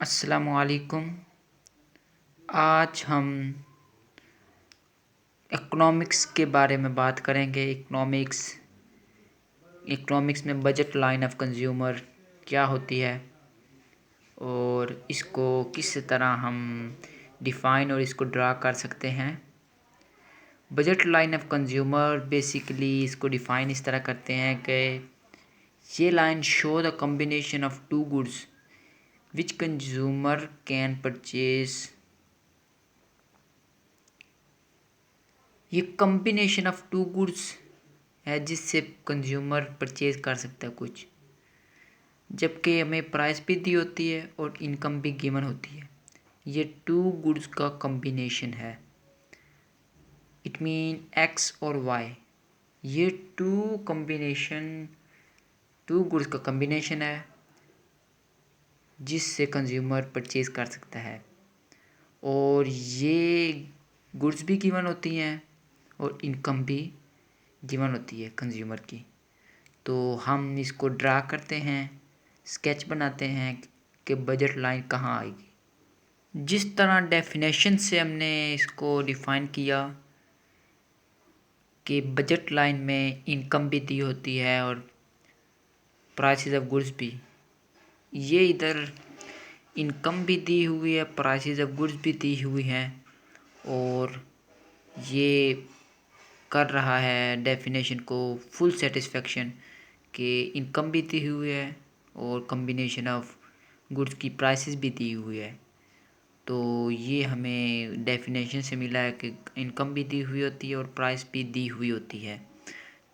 अस्सलामुअलैकुम। आज हम इकोनॉमिक्स के बारे में बात करेंगे। इकोनॉमिक्स में बजट लाइन ऑफ कंज्यूमर क्या होती है और इसको किस तरह हम डिफ़ाइन और इसको ड्रा कर सकते हैं। Budget line of consumer basically इसको डिफ़ाइन इस तरह करते हैं कि ये line show the combination of two goods which consumer can purchase. ये कॉम्बिनेशन ऑफ टू गुड्स है जिससे कंज्यूमर परचेज कर सकता है कुछ, जबकि हमें प्राइस भी दी होती है और इनकम भी गिवन होती है। ये टू गुड्स का कॉम्बिनेशन है। इट मीन एक्स और वाई। ये टू गुड्स का कॉम्बिनेशन है जिससे कंज्यूमर परचेज कर सकता है, और ये गुड्स भी गिवन होती हैं और इनकम भी गिवन होती है कंज्यूमर की। तो हम इसको ड्रा करते हैं, स्केच बनाते हैं कि बजट लाइन कहाँ आएगी। जिस तरह डेफिनेशन से हमने इसको डिफ़ाइन किया कि बजट लाइन में इनकम भी दी होती है और प्राइसेस ऑफ गुड्स भी। ये इधर इनकम भी दी हुई है, प्राइसेस ऑफ गुड्स भी दी हुई हैं, और ये कर रहा है डेफिनेशन को फुल सेटिस्फेक्शन कि इनकम भी दी हुई है और कॉम्बिनेशन ऑफ गुड्स की प्राइसेस भी दी हुई है। तो ये हमें डेफिनेशन से मिला है कि इनकम भी दी हुई होती है और प्राइस भी दी हुई होती है।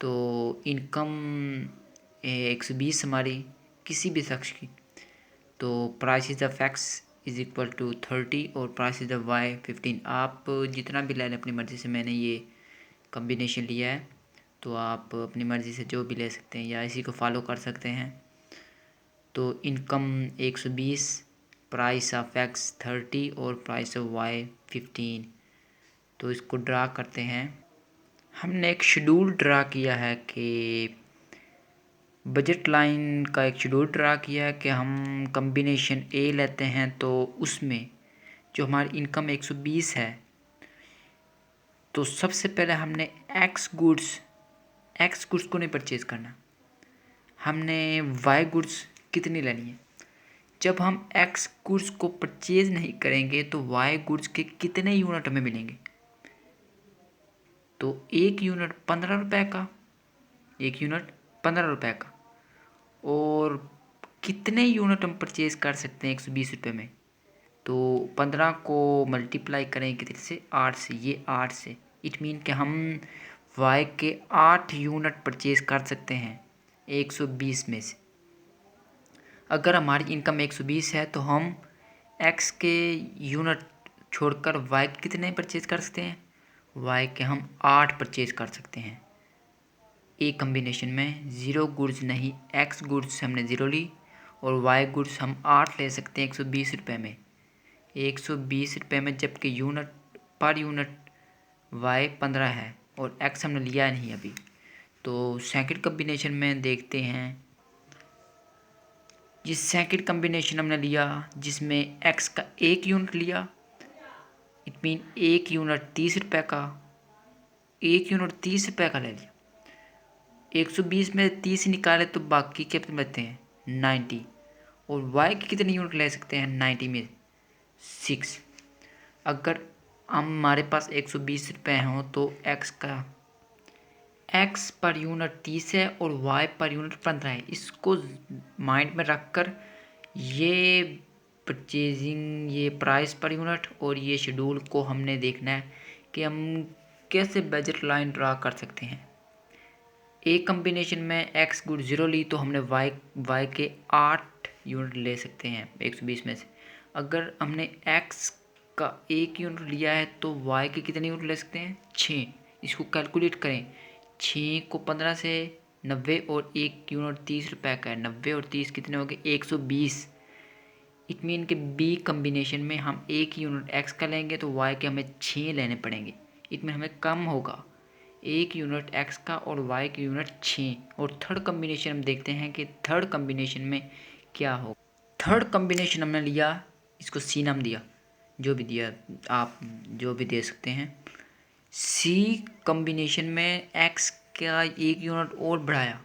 तो इनकम 120 हमारी किसी भी शख्स की, तो prices of x is equal to 30 और प्राइसेस ऑफ वाई 15। आप जितना भी ले लें अपनी मर्ज़ी से, मैंने ये कॉम्बिनेशन लिया है, तो आप अपनी मर्ज़ी से जो भी ले सकते हैं या इसी को फॉलो कर सकते हैं। तो इनकम 120, प्राइस ऑफ एक्स 30 और प्राइस ऑफ वाई 15। तो इसको ड्रा करते हैं। हमने एक शेड्यूल ड्रा किया है कि बजट लाइन का एक शेड्यूल ड्रा किया है कि हम कॉम्बिनेशन ए लेते हैं, तो उसमें जो हमारी इनकम 120 है, तो सबसे पहले हमने एक्स गुड्स को नहीं परचेज़ करना, हमने वाई गुड्स कितनी लेनी है। जब हम एक्स गुड्स को परचेज़ नहीं करेंगे तो वाई गुड्स के कितने यूनिट हमें मिलेंगे। तो एक यूनिट 15 रुपये का, एक यूनिट 15 रुपये का, और कितने यूनिट हम परचेज़ कर सकते हैं 120 रुपये में। तो 15 को मल्टीप्लाई करें कितने से, 8 से, ये 8 से। इट मीन कि हम वाई के 8 यूनिट परचेज़ कर सकते हैं 120 में से। अगर हमारी इनकम 120 है तो हम एक्स के यूनिट छोड़कर वाई के कितने परचेज़ कर सकते हैं, वाई के हम 8 परचेज़ कर सकते हैं एक कम्बिनेशन में। ज़ीरो गुड्स नहीं, एक्स गुड्स हमने ज़ीरो ली और वाई गुड्स हम 8 ले सकते हैं 120 रुपये में। 120 रुपये में, जबकि यूनिट पर यूनिट वाई 15 है और एक्स हमने लिया नहीं अभी। तो सेकंड कम्बिनेशन में देखते हैं। जिस सेकंड कम्बिनेशन हमने लिया जिसमें एक्स का एक यूनिट लिया, इट मीन एक यूनिट 30 रुपये का, एक यूनिट 30 रुपये का ले लिया। 120 में 30 निकाले तो बाकी कितने बचते हैं, 90। और वाई के कितने यूनिट ले सकते हैं 90 में, 6। अगर हमारे पास 120 रुपये हों तो एक्स पर यूनिट 30 है और वाई पर यूनिट 15 है। इसको माइंड में रखकर ये परचेजिंग, ये प्राइस पर यूनिट और ये शेड्यूल को हमने देखना है कि हम कैसे बजट लाइन ड्रा कर सकते हैं। एक कम्बिनेशन में एक्स गुड 0 ली तो हमने वाई के 8 यूनिट ले सकते हैं 120 में से। अगर हमने एक्स का एक यूनिट लिया है तो वाई के कितने यूनिट ले सकते हैं, 6। इसको कैलकुलेट करें, 6 को 15 से 90 और एक यूनिट 30 रुपये का है। 90 और 30 कितने हो गए, 120। इट मीन कि बी कम्बिनेशन में हम एक यूनिट एक्स का लेंगे तो वाई के हमें 6 लेने पड़ेंगे। इट मीन हमें कम होगा एक यूनिट एक्स का और वाई की यूनिट 6। और थर्ड कम्बिनेशन हम देखते हैं कि थर्ड कम्बिनेशन में क्या हो। थर्ड कम्बिनेशन हमने लिया इसको सी नाम दिया, जो भी दिया आप जो भी दे सकते हैं। सी कॉम्बिनेशन में एक्स का एक यूनिट और बढ़ाया,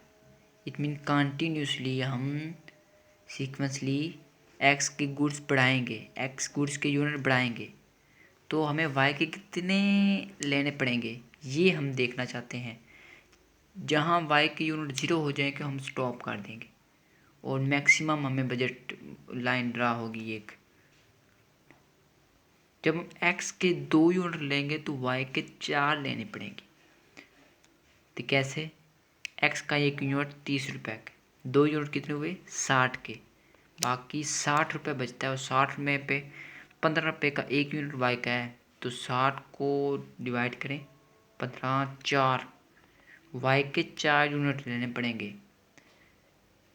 इट मीन कंटिन्यूसली हम सीक्वेंसली एक्स के गुड्स बढ़ाएंगे, एक्स गुड्स के यूनिट बढ़ाएंगे, तो हमें वाई के कितने लेने पड़ेंगे ये हम देखना चाहते हैं। जहाँ वाई के यूनिट ज़ीरो हो जाएंगे हम स्टॉप कर देंगे और मैक्सिमम हमें बजट लाइन ड्रा होगी एक। जब हम एक्स के 2 यूनिट लेंगे तो वाई के 4 लेने पड़ेंगे। तो कैसे? एक्स का एक यूनिट 30 रुपये का, 2 यूनिट कितने हुए 60 के, बाकी 60 रुपये बचता है और 60 में पे 15 रुपये का एक यूनिट वाई का है, तो 60 को डिवाइड करें 15 4, वाई के 4 यूनिट लेने पड़ेंगे।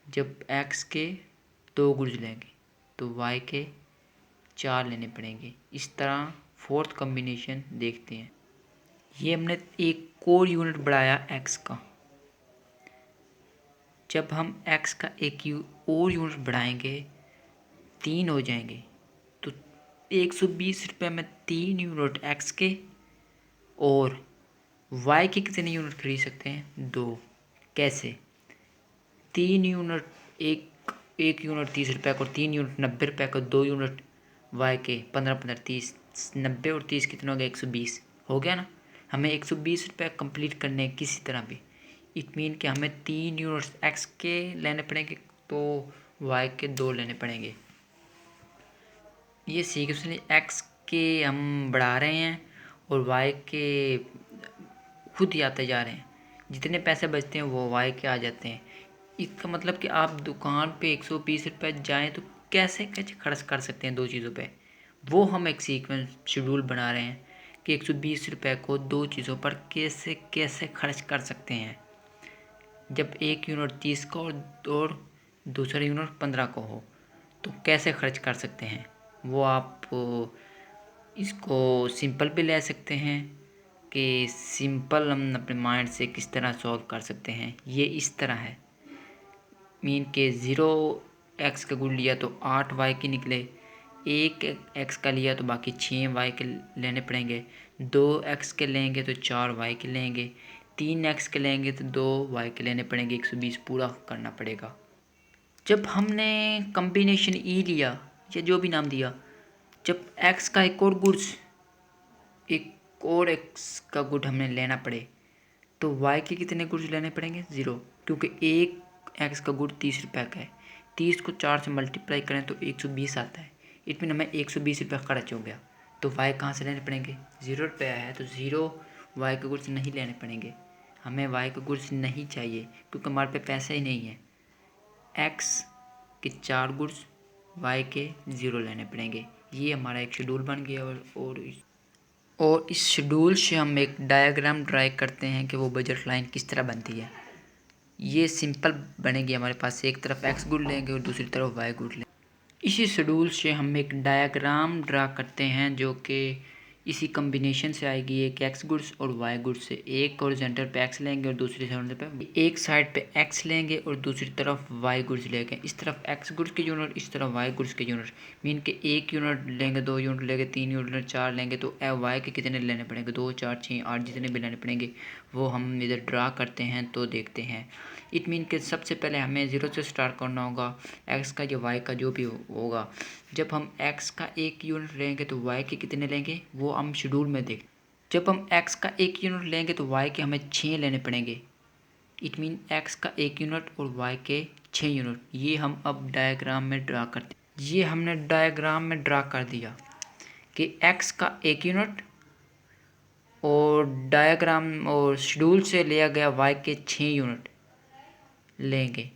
जब एक्स के 2 गुड्स लेंगे तो वाई के 4 लेने पड़ेंगे। इस तरह फोर्थ कॉम्बिनेशन देखते हैं। ये हमने एक और यूनिट बढ़ाया एक्स का। जब हम एक्स का एक और यूनिट बढ़ाएंगे 3 हो जाएंगे, तो 120 रुपये में 3 यूनिट एक्स के और वाई के कितने यूनिट खरीद सकते हैं 2। कैसे? 3 यूनिट एक यूनिट 30 रुपये का और 3 यूनिट 90 रुपये का, 2 यूनिट वाई के 15 15 30, 90 और 30 कितना हो गया 120 हो गया ना। हमें 120 रुपये कंप्लीट करने हैं किसी तरह भी, इट मीन कि हमें 3 यूनिट्स एक्स के लेने पड़ेंगे तो वाई के 2 लेने पड़ेंगे। ये सीक्वेंसली एक्स के हम बढ़ा रहे हैं और वाई के खुद ही आते जा रहे हैं, जितने पैसे बचते हैं वो वाई के आ जाते हैं। इसका मतलब कि आप दुकान पे 120 रुपये जाएँ तो कैसे कैसे खर्च कर सकते हैं 2 चीज़ों पे, वो हम एक सीक्वेंस शेड्यूल बना रहे हैं कि 120 रुपये को 2 चीज़ों पर कैसे कैसे खर्च कर सकते हैं। जब एक यूनिट 30 का और दूसरा यूनिट 15 का हो तो कैसे खर्च कर सकते हैं, वो आप इसको सिंपल भी ले सकते हैं कि सिंपल हम अपने माइंड से किस तरह सॉल्व कर सकते हैं। ये इस तरह है, मीन के 0 एक्स का गुण लिया तो 8 वाई के निकले, 1 एक्स का लिया तो बाकी 6 वाई के लेने पड़ेंगे, 2 एक्स के लेंगे तो 4 वाई के लेंगे, 3 एक्स के लेंगे तो 2 वाई के लेने पड़ेंगे, 120 पूरा करना पड़ेगा। जब हमने कॉम्बिनेशन ई लिया या जो भी नाम दिया, जब एक्स का एक और एक्स का गुड हमें लेना पड़े तो वाई के कितने गुड्स लेने पड़ेंगे 0, क्योंकि एक एक्स का गुड 30 रुपये का है, 30 को 4 से मल्टीप्लाई करें तो 120 आता है, इट मीन हमें 120 रुपये खर्च हो गया। तो वाई कहाँ से लेने पड़ेंगे, 0 रुपया है तो 0 वाई के गुड्स नहीं लेने पड़ेंगे, हमें वाई के गुड्स नहीं चाहिए क्योंकि हमारे पे पैसे ही नहीं है। एक्स के 4 गुड्स, वाई के 0 लेने पड़ेंगे। ये हमारा एक शेड्यूल बन गया और इस शेड्यूल से हम एक डायग्राम ड्राई करते हैं कि वो बजट लाइन किस तरह बनती है। ये सिंपल बनेगी, हमारे पास एक तरफ एक्स गुड लेंगे और दूसरी तरफ वाई गुड लेंगे। इसी शेड्यूल से हम एक डायग्राम ड्रा करते हैं जो कि इसी कॉम्बिनेशन से आएगी, एक एक्स गुड्स और वाई गुड्स से। एक हॉरिजॉन्टल पे एक्स लेंगे और दूसरी हॉरिजॉन्टल पे, एक साइड पे एक्स लेंगे और दूसरी तरफ वाई गुड्स लेंगे। इस तरफ एक्स गुड्स के यूनिट, इस तरफ वाई गुड्स के यूनिट, मीन के 1 यूनिट लेंगे, 2 यूनिट लेंगे, 3 यूनिट 4 लेंगे, तो वाई के कितने लेने पड़ेंगे 2 4 6 8 जितने भी लेने पड़ेंगे वो हम इधर ड्रा करते हैं। तो देखते हैं, इट मीन के सबसे पहले हमें 0 से स्टार्ट करना होगा, एक्स का या वाई का जो भी होगा। जब हम एक्स का एक यूनिट लेंगे तो वाई के कितने लेंगे वो हम शेड्यूल में देख। जब हम एक्स का एक यूनिट लेंगे तो वाई के हमें 6 लेने पड़ेंगे, इट मीन एक्स का एक यूनिट और वाई के 6 यूनिट। ये हम अब डायग्राम में ड्रा करते हैं। ये हमने डायग्राम में ड्रा कर दिया कि एक्स का एक यूनिट और डायग्राम और शेड्यूल से लिया गया वाई के 6 यूनिट लेंगे।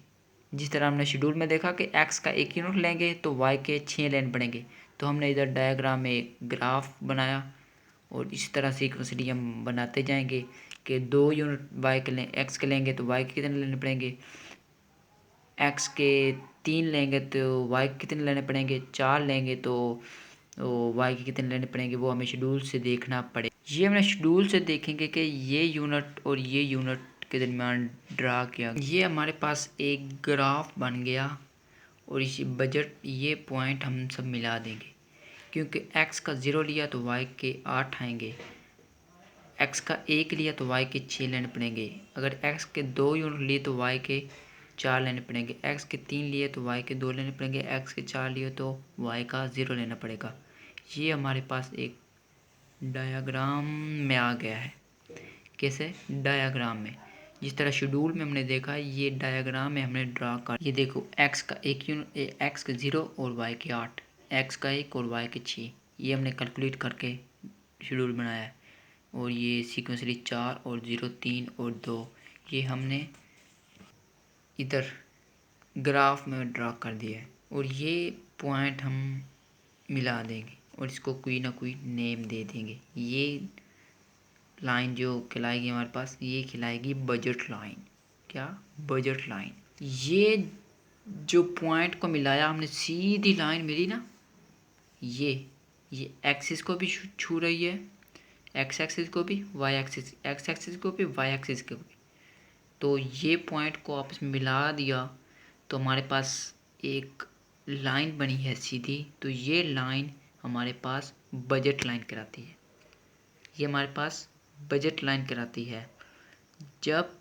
जिस तरह हमने शेड्यूल में देखा कि एक्स का एक यूनिट लेंगे तो वाई के 6 लेने पड़ेंगे, तो हमने इधर डायग्राम में एक ग्राफ बनाया और इस तरह सीक्वेंसली हम बनाते जाएंगे कि 2 यूनिट वाई के एक्स के लेंगे तो वाई के कितने लेने पड़ेंगे, एक्स के 3 लेंगे तो वाई के कितने लेने पड़ेंगे, 4 लेंगे तो वाई के कितने लेने पड़ेंगे, वो हमें शेड्यूल से देखना पड़ेगा। ये हमने शेड्यूल से देखेंगे कि ये यूनिट और ये यूनिट के दरमियान ड्रा किया। ये हमारे पास एक ग्राफ बन गया और इसी बजट ये पॉइंट हम सब मिला देंगे, क्योंकि x का 0 लिया तो y के 8 आएंगे, x का 1 लिया तो y के 6 लेने पड़ेंगे, अगर x के 2 यूनिट लिए तो y के 4 लेने पड़ेंगे, x के 3 लिए तो y के 2 लेने पड़ेंगे, x के 4 लिए तो y का 0 लेना पड़ेगा। ये हमारे पास एक डायग्राम में आ गया है। कैसे? डायग्राम में, जिस तरह शेड्यूल में हमने देखा, ये डायग्राम में हमने ड्रा कर, ये देखो x का 1 यूनिट, x का 0 और y के 8, x का 1 और y के 6, ये हमने कैलकुलेट करके शेड्यूल बनाया है। और ये सीक्वेंसली 4 और 0, 3 और 2, ये हमने इधर ग्राफ में ड्रा कर दिया है। और ये पॉइंट हम मिला देंगे और इसको कोई ना कोई नेम दे देंगे। ये लाइन जो खिलाएगी हमारे पास, ये खिलाएगी बजट लाइन। क्या? Budget line. ये जो पॉइंट को मिलाया हमने, सीधी लाइन मिली ना, ये एक्सिस को भी छू रही है, एक्स एक्सिस को भी, वाई एक्सिस, एक्स एक्सिस को भी, वाई एक्सिस को भी। तो ये पॉइंट को आपस में मिला दिया तो हमारे पास एक लाइन बनी है सीधी। तो ये लाइन हमारे पास बजट लाइन कहलाती है। ये हमारे पास बजट लाइन कहलाती है। जब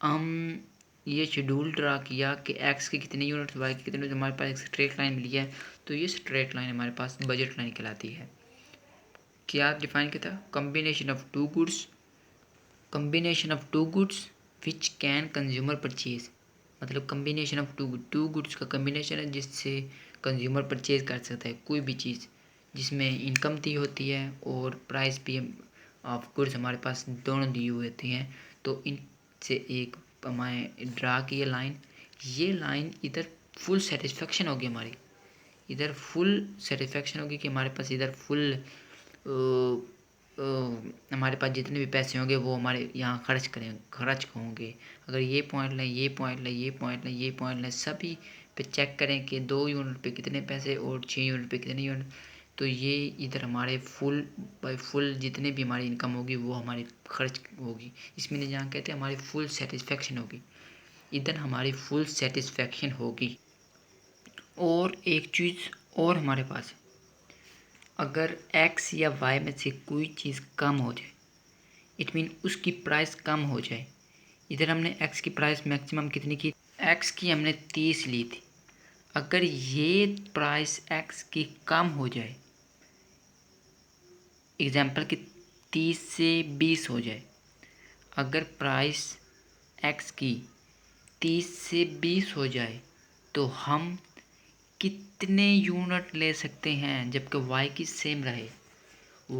हम ये शेड्यूल ड्रा किया कि x के कितने यूनिट, y के कितने यूनिट, हमारे पास एक स्ट्रेट लाइन मिली है, तो ये स्ट्रेट लाइन हमारे पास बजट लाइन कहलाती है। क्या डिफाइन किया था? Combination of two goods, combination of two goods which can consumer purchase. मतलब कॉम्बिनेशन ऑफ टू गुड्स का कॉम्बिनेशन है जिससे कंज्यूमर परचेज कर सकता है कोई भी चीज़, जिसमें इनकम दी होती है और प्राइस भी ऑफ गुड्स हमारे पास दोनों दी हुई होती हैं। तो इनसे एक हमारे ड्रा की ये लाइन इधर फुल सेटिस्फेक्शन होगी हमारी, इधर फुल सेटिस्फेक्शन होगी कि हमारे पास इधर फुल हमारे पास जितने भी पैसे होंगे वो हमारे यहाँ खर्च होंगे। अगर ये पॉइंट लें, ये पॉइंट लें, ये पॉइंट लें, ये पॉइंट लें, सभी पे चेक करें कि 2 यूनिट पे कितने पैसे और 6 यूनिट पे कितने यूनिट, तो ये इधर हमारे फुल बाय फुल जितने भी हमारी इनकम होगी वो हमारी खर्च होगी। इसमें नहीं जहाँ कहते हमारी फुल सेटिस्फेक्शन होगी, इधर हमारी फुल सेटिस्फेक्शन होगी। और एक चीज़ और हमारे पास है, अगर x या y में से कोई चीज़ कम हो जाए, इट मीन उसकी प्राइस कम हो जाए। इधर हमने x की प्राइस मैक्सिमम कितनी की? x की हमने 30 ली थी। अगर ये प्राइस x की कम हो जाए, एग्जाम्पल की 30 से 20 हो जाए, अगर प्राइस x की 30 से 20 हो जाए तो हम कितने यूनिट ले सकते हैं जबकि y की सेम रहे?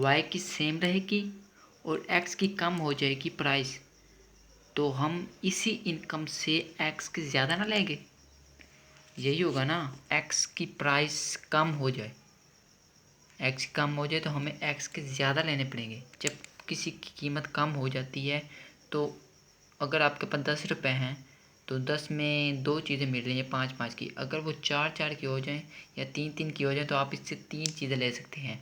y की सेम रहेगी और x की कम हो जाएगी प्राइस, तो हम इसी इनकम से x के ज़्यादा ना लेंगे। यही होगा ना, x की प्राइस कम हो जाए, x कम हो जाए तो हमें x के ज़्यादा लेने पड़ेंगे। जब किसी की कीमत कम हो जाती है तो अगर आपके पास 10 रुपये हैं तो 10 में 2 चीज़ें मिल रही हैं 5-5 की, अगर वो 4-4 की हो जाएं या 3-3 की हो जाए तो आप इससे 3 चीज़ें ले सकते हैं।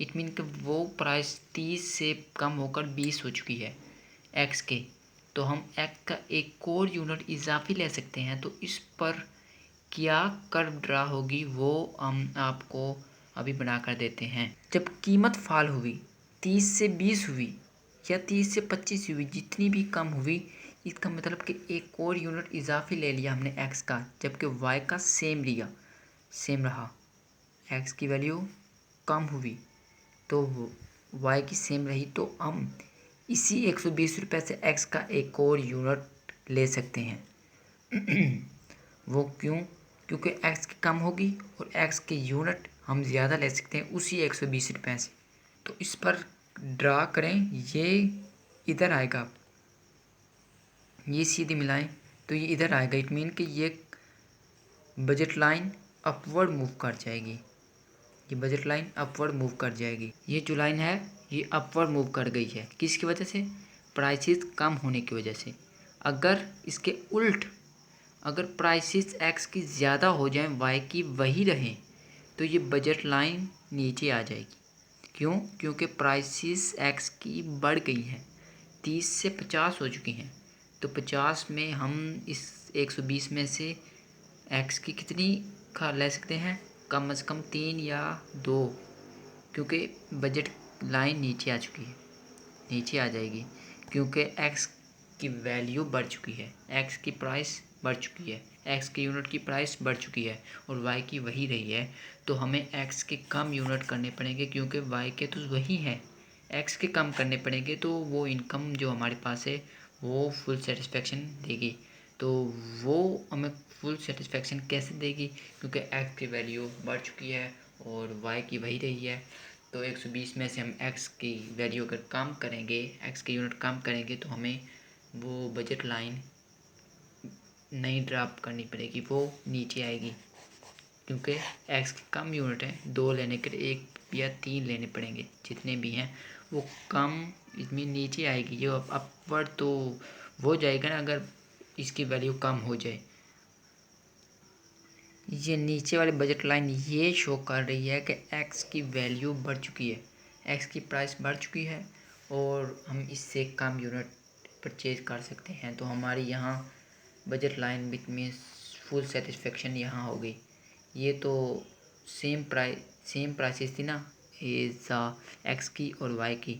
इट मीन कि वो प्राइस 30 से कम होकर 20 हो चुकी है एक्स के, तो हम एक्स का एक और यूनिट इजाफी ले सकते हैं। तो इस पर क्या कर्व ड्रा होगी वो हम आपको अभी बना कर देते हैं। जब कीमत फाल हुई, 30 से 20 हुई या 30 से 25 हुई, जितनी भी कम हुई, इसका मतलब कि एक और यूनिट इजाफी ले लिया हमने एक्स का, जबकि वाई का सेम लिया, सेम रहा। एक्स की वैल्यू कम हुई तो वाई की सेम रही, तो हम इसी 120 रुपये से एक्स का एक और यूनिट ले सकते हैं। वो क्यों? क्योंकि एक्स की कम होगी और एक्स के यूनिट हम ज़्यादा ले सकते हैं उसी 120 रुपये से। तो इस पर ड्रा करें, ये इधर आएगा, ये सीधी मिलाएं तो ये इधर आएगा। इट मीन कि ये बजट लाइन अपवर्ड मूव कर जाएगी, ये बजट लाइन अपवर्ड मूव कर जाएगी। ये जो लाइन है ये अपवर्ड मूव कर गई है, किसकी वजह से? प्राइसेस कम होने की वजह से। अगर इसके उल्ट, अगर प्राइसेस एक्स की ज़्यादा हो जाएं, वाई की वही रहें, तो ये बजट लाइन नीचे आ जाएगी। क्यों? क्योंकि प्राइसेस एक्स की बढ़ गई हैं, 30 से 50 हो चुकी हैं, तो 50 में हम इस 120 में से एक्स की कितनी का ले सकते हैं, कम से कम 3 या 2, क्योंकि बजट लाइन नीचे आ चुकी है, नीचे आ जाएगी, क्योंकि एक्स की वैल्यू बढ़ चुकी है, एक्स की प्राइस बढ़ चुकी है, एक्स की यूनिट की प्राइस बढ़ चुकी है और वाई की वही रही है। तो हमें एक्स के कम यूनिट करने पड़ेंगे, क्योंकि वाई के तो वही हैं, एक्स के कम करने पड़ेंगे, तो वो इनकम जो हमारे पास है वो फुल सेटिस्फेक्शन देगी। तो वो हमें फुल सेटिस्फेक्शन कैसे देगी, क्योंकि एक्स की वैल्यू बढ़ चुकी है और वाई की वही रही है। तो 120 में से हम एक्स की वैल्यू अगर कम करेंगे, एक्स की यूनिट कम करेंगे, तो हमें वो बजट लाइन नहीं ड्रॉप करनी पड़ेगी, वो नीचे आएगी, क्योंकि एक्स की कम यूनिट है, 2 लेने के लिए 1 या 3 लेने पड़ेंगे, जितने भी हैं वो कम इसमें नीचे आएगी। जो अपवर्ड तो हो जाएगा ना अगर इसकी वैल्यू कम हो जाए। ये नीचे वाली बजट लाइन ये शो कर रही है कि एक्स की वैल्यू बढ़ चुकी है, एक्स की प्राइस बढ़ चुकी है और हम इससे कम यूनिट परचेज कर सकते हैं। तो हमारी यहाँ budget line with means full satisfaction यहाँ हो गई। ये तो सेम प्राइसेस थी ना, इज एक्स की और वाई की।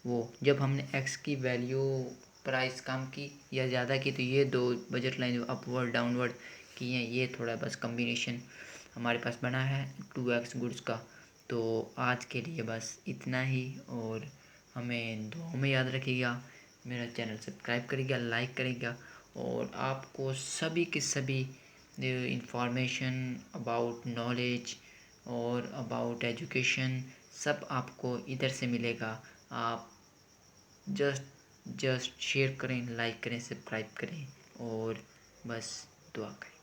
वो जब हमने एक्स की वैल्यू प्राइस कम की या ज़्यादा की, तो ये दो बजट लाइन अपवर्ड डाउनवर्ड की हैं। ये थोड़ा बस कम्बिनेशन हमारे पास बना है 2x गुड्स का। तो आज के लिए बस इतना ही, और हमें दुआओं में याद रखिएगा, मेरा चैनल सब्सक्राइब करिएगा, लाइक करिएगा, और आपको सभी के सभी इंफॉर्मेशन अबाउट नॉलेज और अबाउट एजुकेशन सब आपको इधर से मिलेगा। आप जस्ट शेयर करें, लाइक करें, सब्सक्राइब करें और बस दुआ करें।